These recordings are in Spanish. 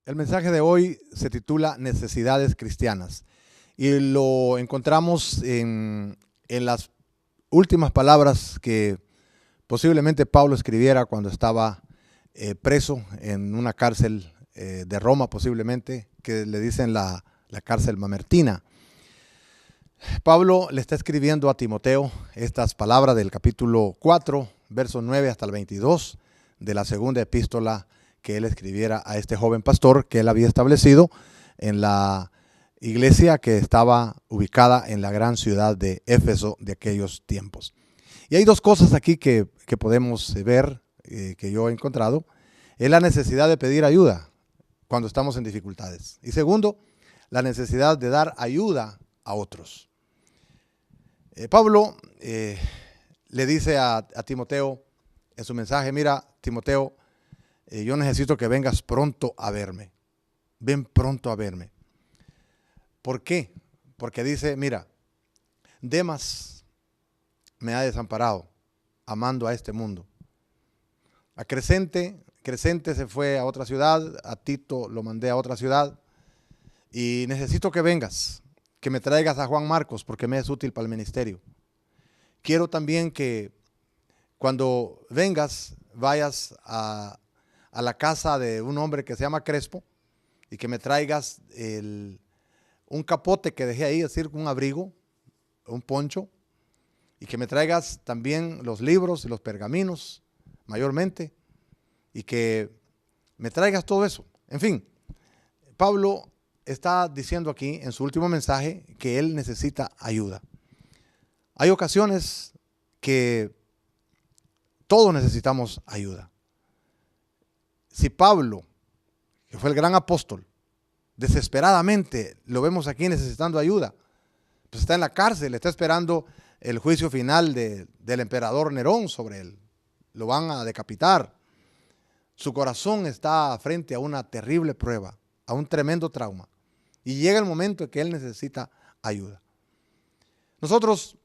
El mensaje de hoy se titula Necesidades Cristianas y lo encontramos en las últimas palabras que posiblemente Pablo escribiera cuando estaba preso en una cárcel de Roma, posiblemente, que le dicen la cárcel mamertina. Pablo le está escribiendo a Timoteo estas palabras del capítulo 4, versos 9 hasta el 22 de la segunda epístola que él escribiera a este joven pastor que él había establecido en la iglesia que estaba ubicada en la gran ciudad de Éfeso de aquellos tiempos. Y hay dos cosas aquí que podemos ver, que yo he encontrado. Es la necesidad de pedir ayuda cuando estamos en dificultades. Y segundo, la necesidad de dar ayuda a otros. Pablo le dice a Timoteo en su mensaje: mira, Timoteo, yo necesito que vengas pronto a verme. Ven pronto a verme. ¿Por qué? Porque dice, mira, Demas me ha desamparado, amando a este mundo. A Crescente se fue a otra ciudad, a Tito lo mandé a otra ciudad, y necesito que vengas, que me traigas a Juan Marcos, porque me es útil para el ministerio. Quiero también que cuando vengas, vayas a la casa de un hombre que se llama Crespo y que me traigas un capote que dejé ahí, es decir, un abrigo, un poncho, y que me traigas también los libros y los pergaminos, mayormente, y que me traigas todo eso. En fin, Pablo está diciendo aquí en su último mensaje que él necesita ayuda. Hay ocasiones que todos necesitamos ayuda. Si Pablo, que fue el gran apóstol, desesperadamente lo vemos aquí necesitando ayuda, pues está en la cárcel, está esperando el juicio final del emperador Nerón sobre él. Lo van a decapitar. Su corazón está frente a una terrible prueba, a un tremendo trauma. Y llega el momento en que él necesita ayuda. Nosotros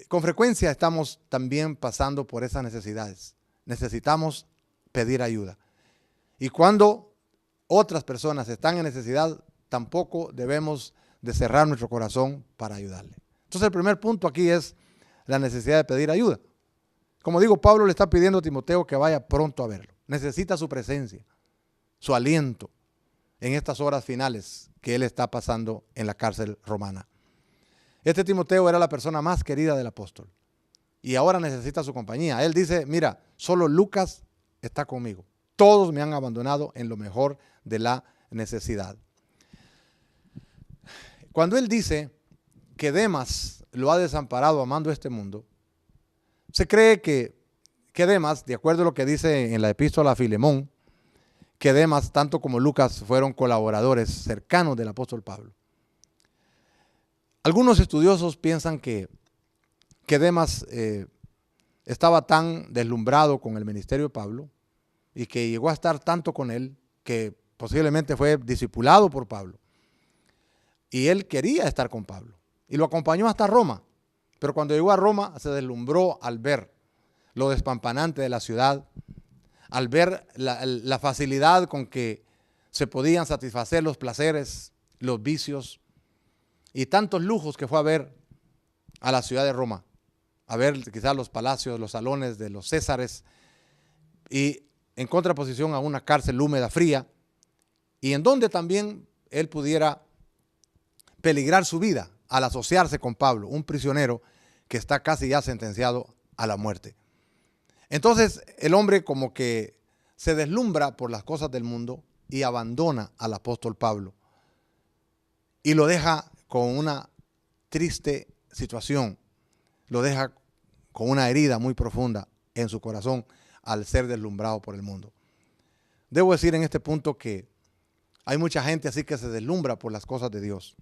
con frecuencia estamos también pasando por esas necesidades. Necesitamos pedir ayuda. Y cuando otras personas están en necesidad, tampoco debemos de cerrar nuestro corazón para ayudarle. Entonces el primer punto aquí es la necesidad de pedir ayuda. Como digo, Pablo le está pidiendo a Timoteo que vaya pronto a verlo. Necesita su presencia, su aliento en estas horas finales que él está pasando en la cárcel romana. Este Timoteo era la persona más querida del apóstol y ahora necesita su compañía. Él dice, mira, solo Lucas está conmigo. Todos me han abandonado en lo mejor de la necesidad. Cuando él dice que Demas lo ha desamparado amando este mundo, se cree que Demas, de acuerdo a lo que dice en la epístola a Filemón, que Demas, tanto como Lucas, fueron colaboradores cercanos del apóstol Pablo. Algunos estudiosos piensan que Demas estaba tan deslumbrado con el ministerio de Pablo y que llegó a estar tanto con él que posiblemente fue discipulado por Pablo. Y él quería estar con Pablo y lo acompañó hasta Roma. Pero cuando llegó a Roma se deslumbró al ver lo despampanante de la ciudad, al ver la facilidad con que se podían satisfacer los placeres, los vicios y tantos lujos que fue a ver a la ciudad de Roma, a ver quizás los palacios, los salones de los Césares, y en contraposición a una cárcel húmeda, fría, y en donde también él pudiera peligrar su vida al asociarse con Pablo, un prisionero que está casi ya sentenciado a la muerte. Entonces el hombre como que se deslumbra por las cosas del mundo y abandona al apóstol Pablo y lo deja con una triste situación, lo deja con una herida muy profunda en su corazón al ser deslumbrado por el mundo. Debo decir en este punto que hay mucha gente así que se deslumbra por las cosas de Dios,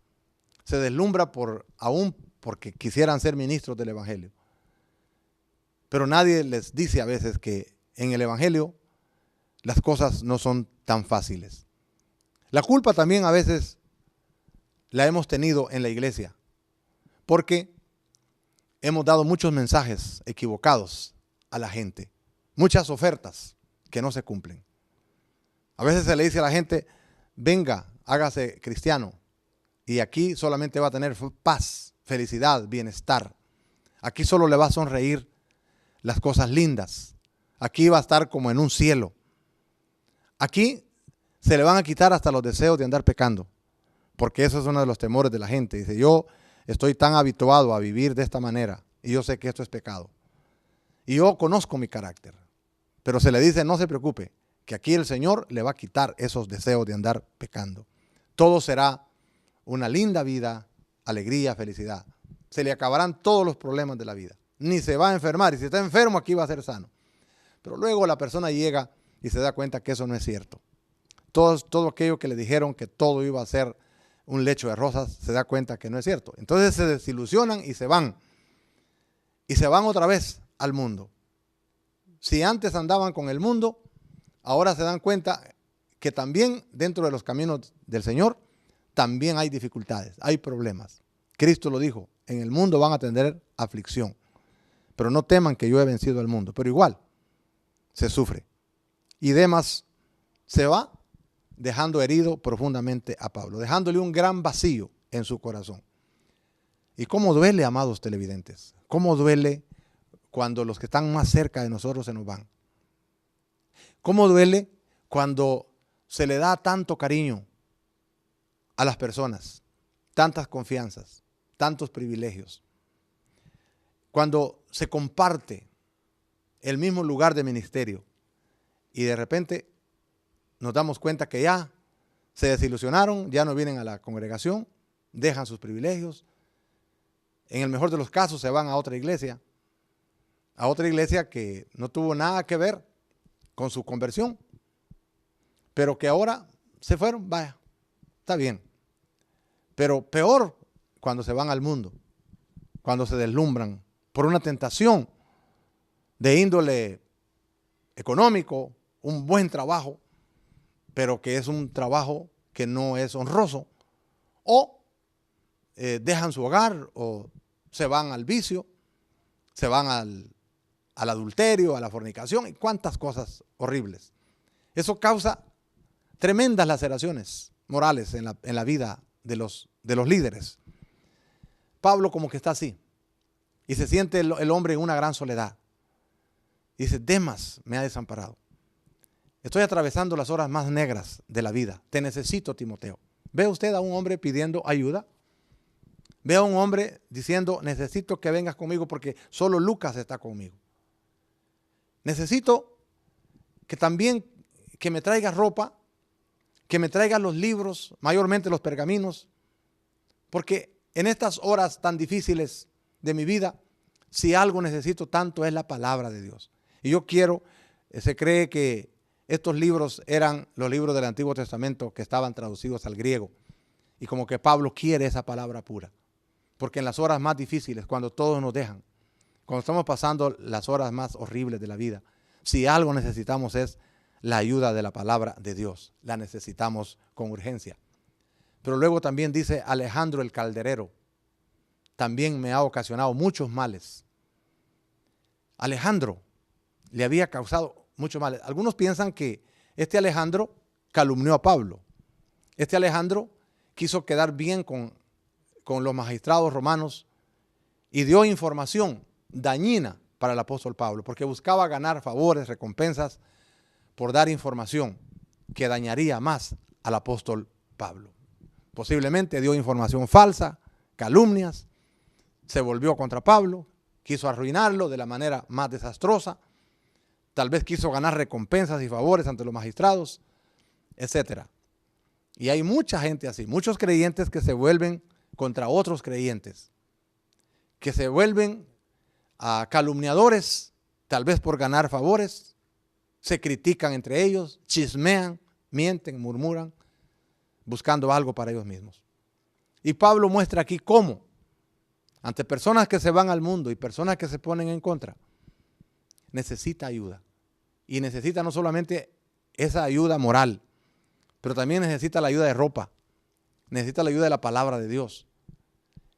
se deslumbra aún porque quisieran ser ministros del evangelio, pero nadie les dice a veces que en el evangelio las cosas no son tan fáciles. La culpa también a veces la hemos tenido en la iglesia, porque hemos dado muchos mensajes equivocados a la gente, muchas ofertas que no se cumplen. A veces se le dice a la gente, venga, hágase cristiano. Y aquí solamente va a tener paz, felicidad, bienestar. Aquí solo le va a sonreír las cosas lindas. Aquí va a estar como en un cielo. Aquí se le van a quitar hasta los deseos de andar pecando. Porque eso es uno de los temores de la gente. Dice, yo estoy tan habituado a vivir de esta manera y yo sé que esto es pecado. Y yo conozco mi carácter. Pero se le dice, no se preocupe, que aquí el Señor le va a quitar esos deseos de andar pecando. Todo será una linda vida, alegría, felicidad. Se le acabarán todos los problemas de la vida. Ni se va a enfermar. Y si está enfermo, aquí va a ser sano. Pero luego la persona llega y se da cuenta que eso no es cierto. Todo aquello que le dijeron que todo iba a ser un lecho de rosas, se da cuenta que no es cierto. Entonces se desilusionan y se van. Y se van otra vez al mundo. Si antes andaban con el mundo, ahora se dan cuenta que también dentro de los caminos del Señor, también hay dificultades, hay problemas. Cristo lo dijo, en el mundo van a tener aflicción, pero no teman que yo he vencido al mundo. Pero igual, se sufre. Y Demas se va dejando herido profundamente a Pablo, dejándole un gran vacío en su corazón. ¿Y cómo duele, amados televidentes? ¿Cómo duele cuando los que están más cerca de nosotros se nos van? ¿Cómo duele cuando se le da tanto cariño a las personas, tantas confianzas, tantos privilegios? Cuando se comparte el mismo lugar de ministerio y de repente nos damos cuenta que ya se desilusionaron, ya no vienen a la congregación, dejan sus privilegios. En el mejor de los casos se van a otra iglesia que no tuvo nada que ver con su conversión, pero que ahora se fueron, vaya, está bien. Pero peor cuando se van al mundo, cuando se deslumbran por una tentación de índole económico, un buen trabajo, pero que es un trabajo que no es honroso, o dejan su hogar, o se van al vicio, se van al adulterio, a la fornicación, y cuántas cosas horribles. Eso causa tremendas laceraciones morales en la vida de los líderes. Pablo como que está así, y se siente el hombre en una gran soledad. Y dice, Demas me ha desamparado. Estoy atravesando las horas más negras de la vida. Te necesito, Timoteo. ¿Ve usted a un hombre pidiendo ayuda? Ve a un hombre diciendo, necesito que vengas conmigo porque solo Lucas está conmigo. Necesito que también que me traigas ropa, que me traigas los libros, mayormente los pergaminos, porque en estas horas tan difíciles de mi vida, si algo necesito tanto es la palabra de Dios. Y yo quiero, se cree que estos libros eran los libros del Antiguo Testamento que estaban traducidos al griego. Y como que Pablo quiere esa palabra pura. Porque en las horas más difíciles, cuando todos nos dejan, cuando estamos pasando las horas más horribles de la vida, si algo necesitamos es la ayuda de la palabra de Dios. La necesitamos con urgencia. Pero luego también dice Alejandro el calderero, también me ha ocasionado muchos males. Alejandro le había causado muchos males. Algunos piensan que este Alejandro calumnió a Pablo. Este Alejandro quiso quedar bien con los magistrados romanos y dio información dañina para el apóstol Pablo, porque buscaba ganar favores, recompensas por dar información que dañaría más al apóstol Pablo. Posiblemente dio información falsa, calumnias, se volvió contra Pablo, quiso arruinarlo de la manera más desastrosa, tal vez quiso ganar recompensas y favores ante los magistrados, etc. Y hay mucha gente así, muchos creyentes que se vuelven contra otros creyentes, que se vuelven calumniadores, tal vez por ganar favores, se critican entre ellos, chismean, mienten, murmuran, buscando algo para ellos mismos. Y Pablo muestra aquí cómo, ante personas que se van al mundo y personas que se ponen en contra, necesita ayuda. Y necesita no solamente esa ayuda moral, pero también necesita la ayuda de ropa, necesita la ayuda de la palabra de Dios.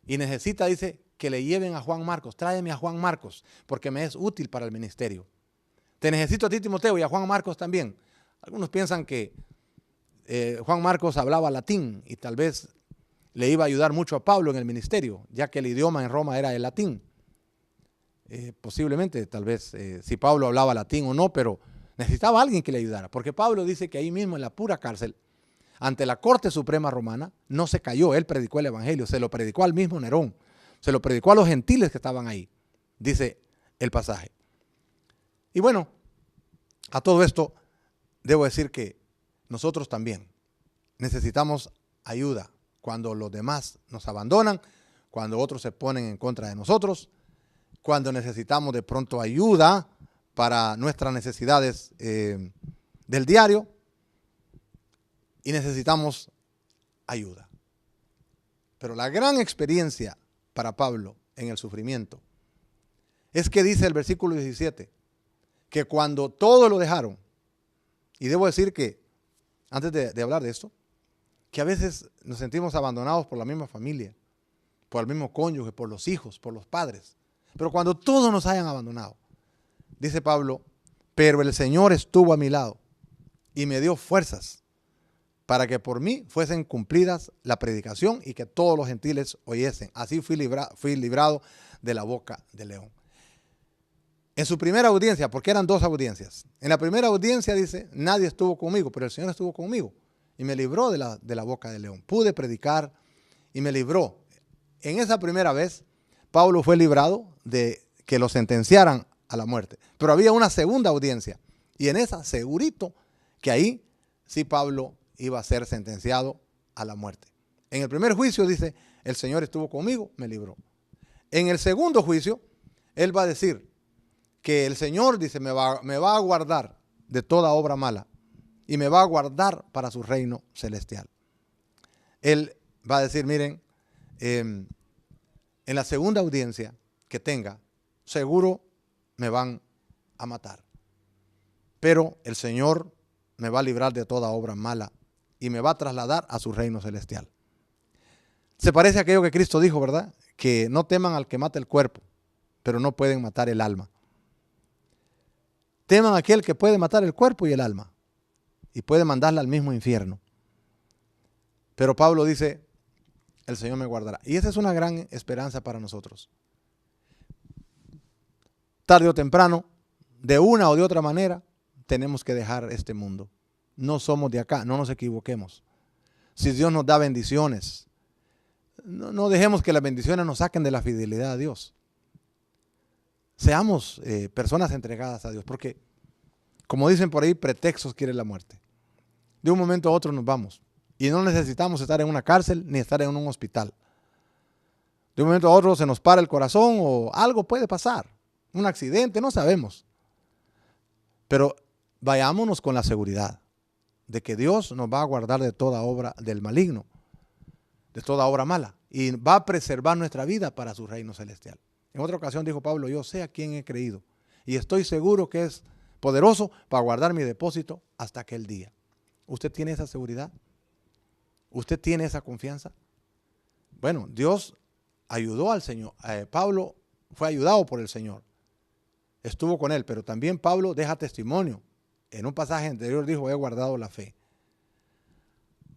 Y necesita, dice, que le lleven a Juan Marcos. Tráeme a Juan Marcos, porque me es útil para el ministerio. Te necesito a ti, Timoteo, y a Juan Marcos también. Algunos piensan que Juan Marcos hablaba latín y tal vez le iba a ayudar mucho a Pablo en el ministerio, ya que el idioma en Roma era el latín. Posiblemente, tal vez, si Pablo hablaba latín o no, pero necesitaba alguien que le ayudara, porque Pablo dice que ahí mismo en la pura cárcel, ante la Corte Suprema Romana, no se cayó, él predicó el Evangelio, se lo predicó al mismo Nerón, se lo predicó a los gentiles que estaban ahí, dice el pasaje. Y bueno, a todo esto debo decir que nosotros también necesitamos ayuda cuando los demás nos abandonan, cuando otros se ponen en contra de nosotros, cuando necesitamos de pronto ayuda para nuestras necesidades del diario y necesitamos ayuda. Pero la gran experiencia para Pablo en el sufrimiento es que dice el versículo 17, que cuando todos lo dejaron, y debo decir que, antes de hablar de esto, que a veces nos sentimos abandonados por la misma familia, por el mismo cónyuge, por los hijos, por los padres. Pero cuando todos nos hayan abandonado, dice Pablo, pero el Señor estuvo a mi lado y me dio fuerzas para que por mí fuesen cumplidas la predicación y que todos los gentiles oyesen. Así fui librado de la boca del león. En su primera audiencia, porque eran 2 audiencias, en la primera audiencia dice, nadie estuvo conmigo, pero el Señor estuvo conmigo y me libró de la boca del león. Pude predicar y me libró. En esa primera vez, Pablo fue librado de que lo sentenciaran a la muerte. Pero había una segunda audiencia y en esa segurito que ahí sí Pablo iba a ser sentenciado a la muerte. En el primer juicio dice, el Señor estuvo conmigo, me libró. En el segundo juicio, él va a decir que el Señor, dice, me va a guardar de toda obra mala y me va a guardar para su reino celestial. Él va a decir, miren, en la segunda audiencia que tenga, seguro me van a matar. Pero el Señor me va a librar de toda obra mala y me va a trasladar a su reino celestial. Se parece a aquello que Cristo dijo, ¿verdad? Que no teman al que mata el cuerpo, pero no pueden matar el alma. Teman a aquel que puede matar el cuerpo y el alma y puede mandarla al mismo infierno. Pero Pablo dice, el Señor me guardará. Y esa es una gran esperanza para nosotros. Tarde o temprano, de una o de otra manera, tenemos que dejar este mundo. No somos de acá, no nos equivoquemos. Si Dios nos da bendiciones, no dejemos que las bendiciones nos saquen de la fidelidad a Dios. Seamos personas entregadas a Dios, porque, como dicen por ahí, pretextos quiere la muerte. De un momento a otro nos vamos. Y no necesitamos estar en una cárcel ni estar en un hospital. De un momento a otro se nos para el corazón o algo puede pasar. Un accidente, no sabemos. Pero vayámonos con la seguridad de que Dios nos va a guardar de toda obra del maligno, de toda obra mala, y va a preservar nuestra vida para su reino celestial. En otra ocasión dijo Pablo, yo sé a quién he creído y estoy seguro que es poderoso para guardar mi depósito hasta aquel día. ¿Usted tiene esa seguridad? ¿Usted tiene esa confianza? Bueno, Dios ayudó al Señor. Pablo fue ayudado por el Señor. Estuvo con él, pero también Pablo deja testimonio. En un pasaje anterior dijo, he guardado la fe.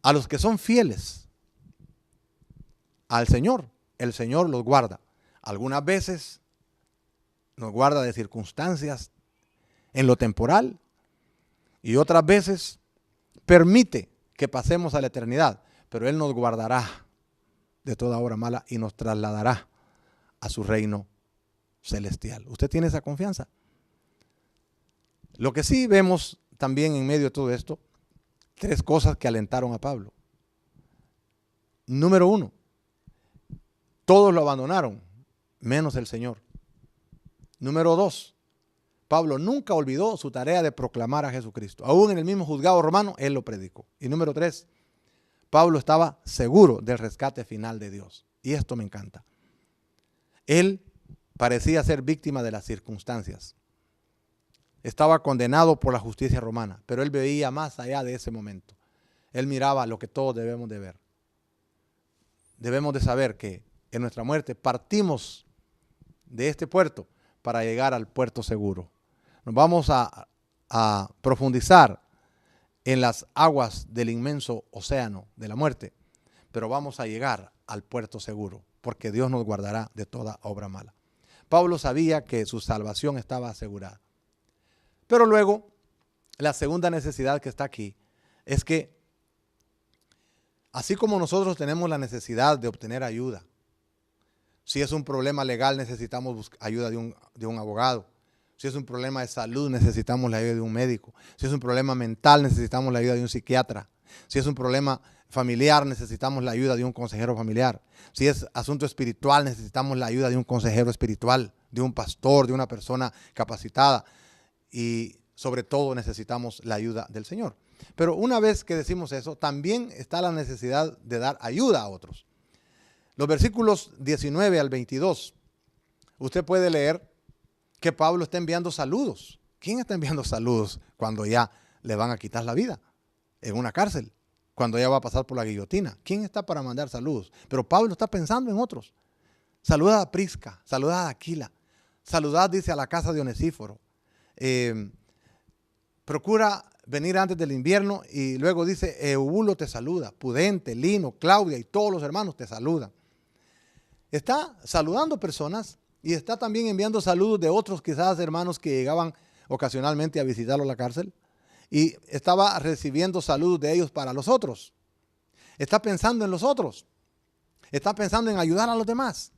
A los que son fieles al Señor, el Señor los guarda. Algunas veces nos guarda de circunstancias en lo temporal y otras veces permite que pasemos a la eternidad, pero Él nos guardará de toda obra mala y nos trasladará a su reino celestial. ¿Usted tiene esa confianza? Lo que sí vemos también en medio de todo esto, 3 cosas que alentaron a Pablo. Número 1, todos lo abandonaron, menos el Señor. Número 2, Pablo nunca olvidó su tarea de proclamar a Jesucristo. Aún en el mismo juzgado romano, él lo predicó. Y número 3, Pablo estaba seguro del rescate final de Dios. Y esto me encanta. Él parecía ser víctima de las circunstancias. Estaba condenado por la justicia romana, pero él veía más allá de ese momento. Él miraba lo que todos debemos de ver. Debemos de saber que en nuestra muerte partimos de este puerto para llegar al puerto seguro. Nos vamos a profundizar en las aguas del inmenso océano de la muerte, pero vamos a llegar al puerto seguro, porque Dios nos guardará de toda obra mala. Pablo sabía que su salvación estaba asegurada. Pero luego, la segunda necesidad que está aquí es que, así como nosotros tenemos la necesidad de obtener ayuda, si es un problema legal necesitamos ayuda de un abogado, si es un problema de salud necesitamos la ayuda de un médico, si es un problema mental necesitamos la ayuda de un psiquiatra, si es un problema familiar necesitamos la ayuda de un consejero familiar, si es asunto espiritual necesitamos la ayuda de un consejero espiritual, de un pastor, de una persona capacitada, y sobre todo necesitamos la ayuda del Señor. Pero una vez que decimos eso, también está la necesidad de dar ayuda a otros. Los versículos 19 al 22, usted puede leer que Pablo está enviando saludos. ¿Quién está enviando saludos cuando ya le van a quitar la vida en una cárcel? Cuando ya va a pasar por la guillotina. ¿Quién está para mandar saludos? Pero Pablo está pensando en otros. Saludad a Prisca, saludad a Aquila, saludad, dice, a la casa de Onesíforo. Procura venir antes del invierno, y luego dice, Eubulo te saluda, Pudente, Lino, Claudia y todos los hermanos te saludan. Está saludando personas y está también enviando saludos de otros quizás hermanos que llegaban ocasionalmente a visitarlo a la cárcel, y estaba recibiendo saludos de ellos para los otros. Está pensando en los otros, está pensando en ayudar a los demás.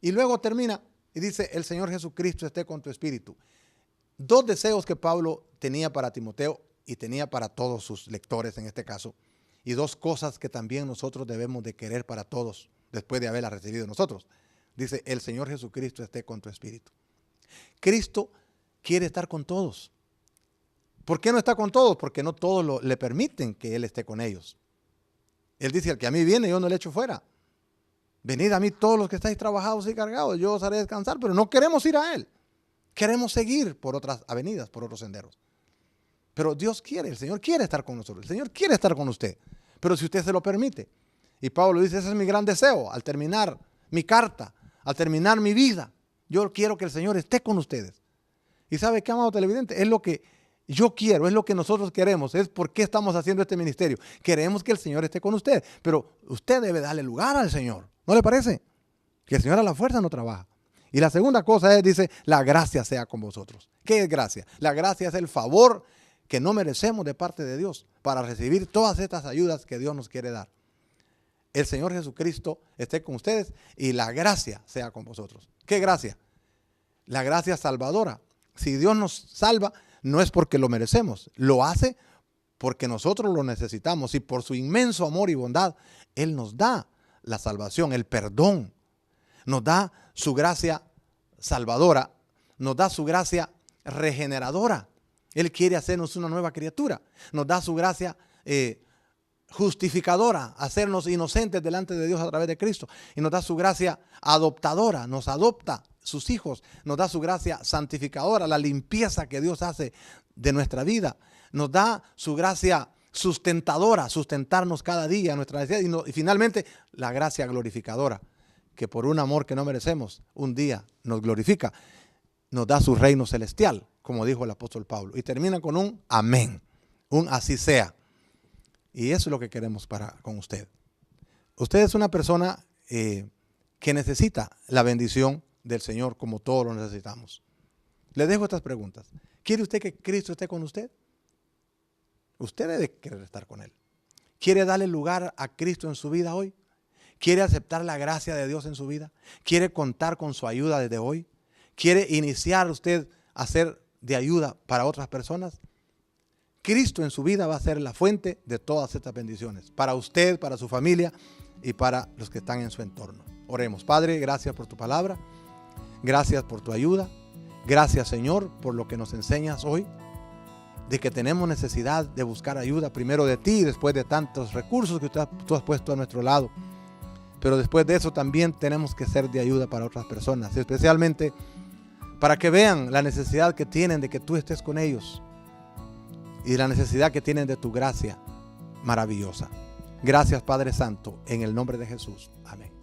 Y luego termina y dice, el Señor Jesucristo esté con tu espíritu. Dos deseos que Pablo tenía para Timoteo y tenía para todos sus lectores en este caso, y dos cosas que también nosotros debemos de querer para todos después de haberlas recibido nosotros. Dice, el Señor Jesucristo esté con tu espíritu. Cristo quiere estar con todos. ¿Por qué no está con todos? Porque no todos le permiten que Él esté con ellos. Él dice, el que a mí viene, yo no le echo fuera. Venid a mí todos los que estáis trabajados y cargados, yo os haré descansar, pero no queremos ir a Él. Queremos seguir por otras avenidas, por otros senderos. Pero Dios quiere, el Señor quiere estar con nosotros, el Señor quiere estar con usted, pero si usted se lo permite. Y Pablo dice, ese es mi gran deseo, al terminar mi carta, al terminar mi vida, yo quiero que el Señor esté con ustedes. Y ¿sabe qué, amado televidente? Es lo que yo quiero, es lo que nosotros queremos, es por qué estamos haciendo este ministerio. Queremos que el Señor esté con usted, pero usted debe darle lugar al Señor, ¿no le parece? Que el Señor a la fuerza no trabaja. Y la segunda cosa es, dice, la gracia sea con vosotros. ¿Qué es gracia? La gracia es el favor que no merecemos de parte de Dios para recibir todas estas ayudas que Dios nos quiere dar. El Señor Jesucristo esté con ustedes y la gracia sea con vosotros. ¿Qué gracia? La gracia salvadora. Si Dios nos salva, no es porque lo merecemos, lo hace porque nosotros lo necesitamos, y por su inmenso amor y bondad, Él nos da la salvación, el perdón. Nos da su gracia salvadora, nos da su gracia regeneradora. Él quiere hacernos una nueva criatura. Nos da su gracia justificadora, hacernos inocentes delante de Dios a través de Cristo. Y nos da su gracia adoptadora, nos adopta sus hijos. Nos da su gracia santificadora, la limpieza que Dios hace de nuestra vida. Nos da su gracia sustentadora, sustentarnos cada día nuestra necesidad. Y finalmente, la gracia glorificadora, que por un amor que no merecemos, un día nos glorifica, nos da su reino celestial, como dijo el apóstol Pablo. Y termina con un amén, un así sea. Y eso es lo que queremos con usted. Usted es una persona que necesita la bendición del Señor como todos lo necesitamos. Le dejo estas preguntas. ¿Quiere usted que Cristo esté con usted? Usted debe querer estar con Él. ¿Quiere darle lugar a Cristo en su vida hoy? ¿Quiere aceptar la gracia de Dios en su vida? ¿Quiere contar con su ayuda desde hoy? ¿Quiere iniciar usted a ser de ayuda para otras personas? Cristo en su vida va a ser la fuente de todas estas bendiciones, para usted, para su familia y para los que están en su entorno. Oremos. Padre, gracias por tu palabra, gracias por tu ayuda, gracias, Señor, por lo que nos enseñas hoy, de que tenemos necesidad de buscar ayuda primero de ti y después de tantos recursos que tú has puesto a nuestro lado. Pero después de eso también tenemos que ser de ayuda para otras personas, especialmente para que vean la necesidad que tienen de que tú estés con ellos y la necesidad que tienen de tu gracia maravillosa. Gracias, Padre Santo, en el nombre de Jesús. Amén.